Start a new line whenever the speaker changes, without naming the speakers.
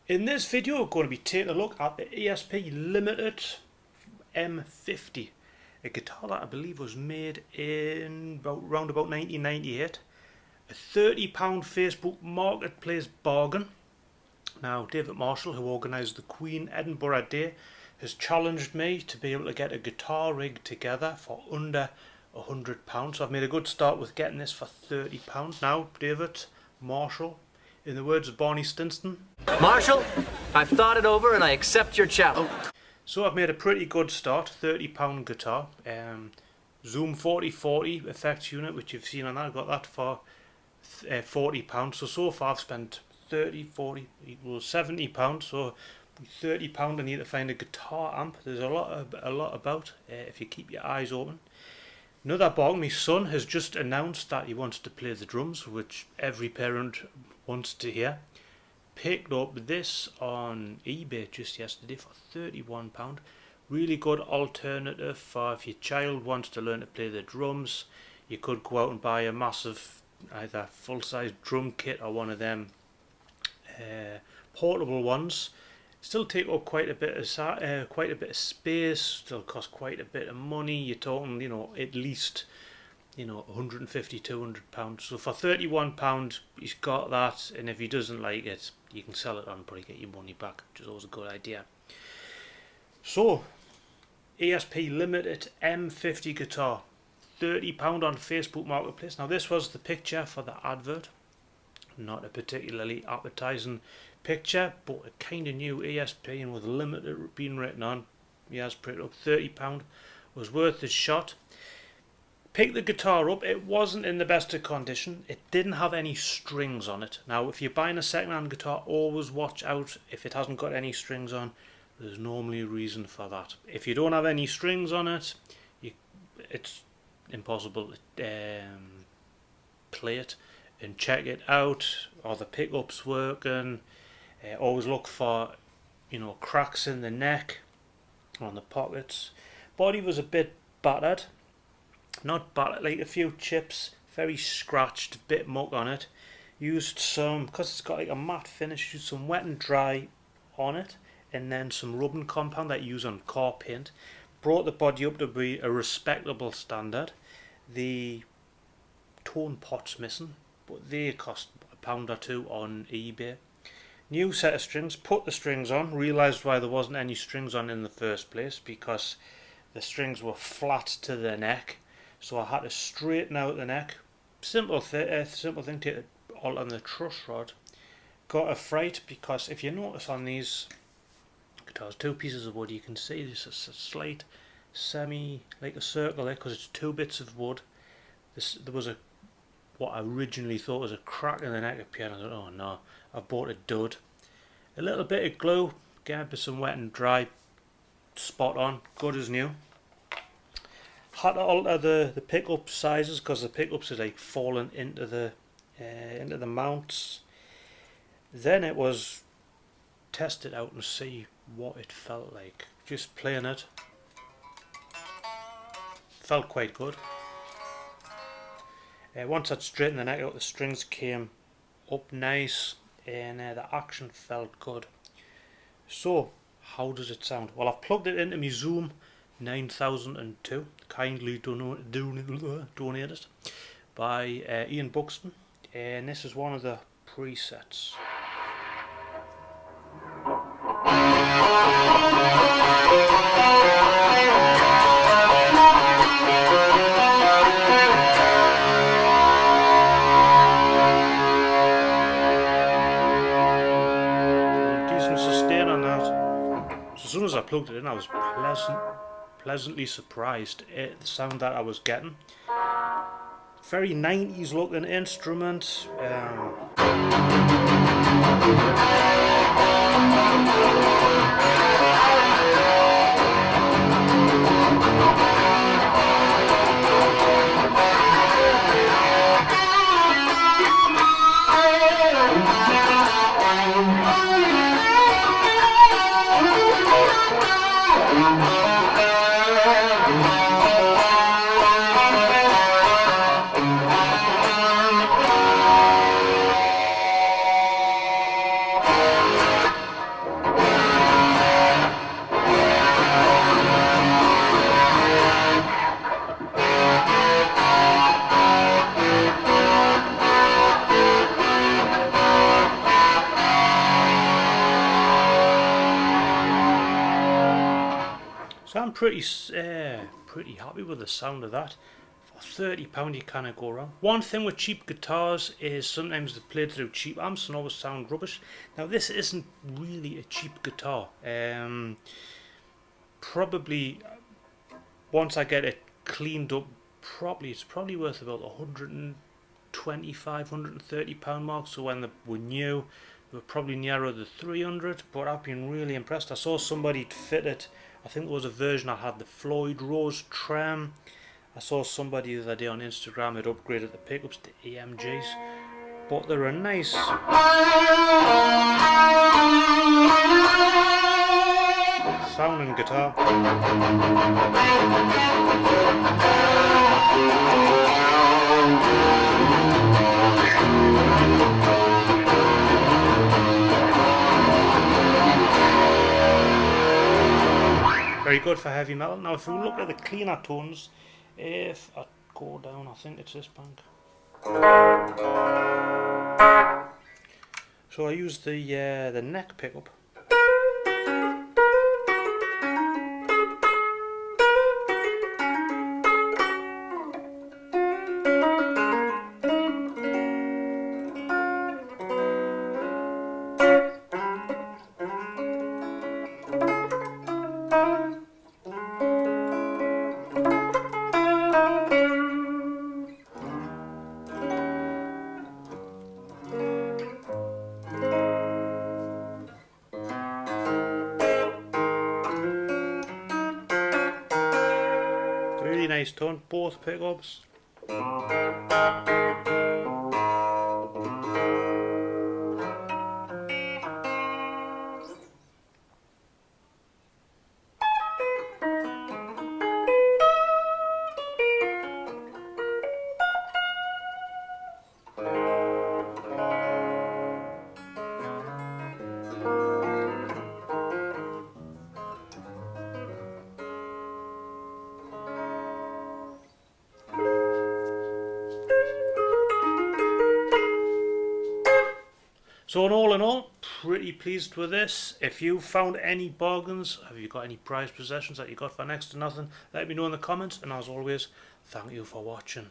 In this video we're going to be taking a look at the ESP Limited M-50, a guitar that I believe was made in around about 1998, a £30 Facebook Marketplace bargain. Now David Marshall, who organised the Queen Edinburgh Day, has challenged me to be able to get a guitar rig together for under £100, so I've made a good start with getting this for £30. Now David Marshall, in the words of Barney Stinson,
Marshall, I've thought it over and I accept your challenge.
So I've made a pretty good start. £30 guitar, Zoom 4040 effects unit, which you've seen on that. I got that for £40. So far I've spent 30, 40 equals £70. So £30 I need to find a guitar amp. There's a lot about if you keep your eyes open. Another bargain, my son has just announced that he wants to play the drums, which every parent wants to hear. Picked up this on eBay just yesterday for £31. Really good alternative for if your child wants to learn to play the drums. You could go out and buy a massive either full-size drum kit or one of them portable ones. Still take up quite a bit of space. Still cost quite a bit of money. You're talking, at least, £150, £200. So for £31, he's got that, and if he doesn't like it, you can sell it on and probably get your money back, which is always a good idea. So, ESP Limited M50 guitar, £30 on Facebook Marketplace. Now this was the picture for the advert. Not a particularly appetizing picture, but a kind of new ESP, and with Limited being written on, he has picked up £30. Was worth the shot. Picked the guitar up. It wasn't in the best of condition. It didn't have any strings on it. Now if you're buying a second-hand guitar, always watch out if it hasn't got any strings on. There's normally a reason for that. If you don't have any strings on it, it's impossible to play it and check it out. Are the pickups working? Always look for cracks in the neck, on the pockets. Body was a bit battered, not battered, like a few chips, very scratched, a bit muck on it. Used some, because it's got like a matte finish, used some wet and dry on it, and then some rubbing compound that you use on car paint. Brought the body up to be a respectable standard. The tone pot's missing, but they cost £1 or £2 on eBay. New set of strings, put the strings on, realised why there wasn't any strings on in the first place, because the strings were flat to the neck, so I had to straighten out the neck. Simple thing, take it all on the truss rod. Got a fright, because if you notice on these guitars, two pieces of wood, you can see there's a slight like a circle there, because it's two bits of wood. There was what I originally thought was a crack in the neck of piano. I thought, oh no, I've bought a dud. A little bit of glue, again with some wet and dry, spot on, good as new. Had to alter the pickup sizes, because the pickups are like falling into the mounts. Then it was test it out and see what it felt like. Just playing it, felt quite good. Once I'd straightened the neck out, the strings came up nice, and the action felt good. So, how does it sound? Well, I've plugged it into my Zoom 9002, kindly donated by Ian Buxton, and this is one of the presets. As soon as I plugged it in, I was pleasantly surprised at the sound that I was getting. Very 90s looking instrument. So I'm pretty happy with the sound of that. For £30 you cannot go wrong. One thing with cheap guitars is sometimes they're played through cheap amps and always sound rubbish. Now this isn't really a cheap guitar. Probably once I get it cleaned up properly, it's probably worth about £125, £130 mark. So when they were new, they were probably nearer the 300. But I've been really impressed. I saw somebody fit it. I think there was a version that had the Floyd Rose trem. I saw somebody the other day on Instagram had upgraded the pickups to AMGs. But they're a nice sounding guitar. Very good for heavy metal. Now if we look at the cleaner tones, if I go down, I think it's this bank. So I use the neck pickup. Really nice tone, both pickups. So all in all, pretty pleased with this. If you found any bargains, have you got any prized possessions that you got for next to nothing, let me know in the comments. And as always, thank you for watching.